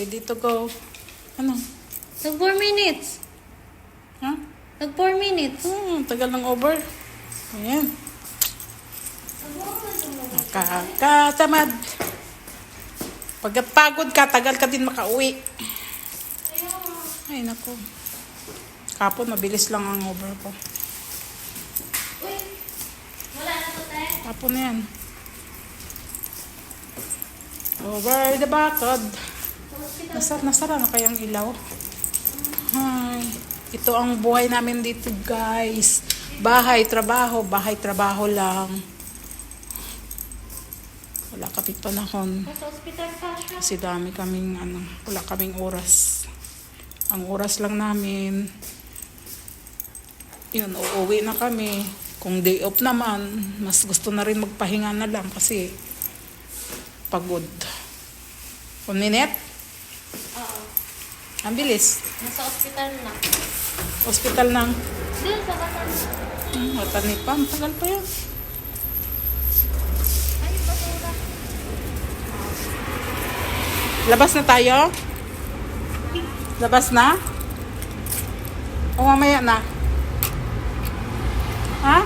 Ready to go. Ano? Nag 4 minutes. Ha? Nag 4 minutes. Tagal ng over. Ayan. Nakakatamad. Pagkapagod ka, tagal ka din makauwi. Ay, naku. Kapon, mabilis lang ang over ko. Uy, wala na to, te. Kapon na yan. Over the bakod. Nasara na kayang ilaw. Hi. Ito ang buhay namin dito, guys. Bahay, trabaho lang. Wala kapit panahon. Sa hospital pa siya. Kasi dami kaming wala kaming oras. Ang oras lang namin, yun, uuwi na kami. Kung day off naman, mas gusto na rin magpahinga na lang kasi pagod. 1 minute? Oo. Ang bilis. Nasa hospital na. Hospital ng Doon sa batan. matani pa. Ang tagal pa yan. Ay, basura. Labas na tayo? Labas na? O mamaya na? Ha?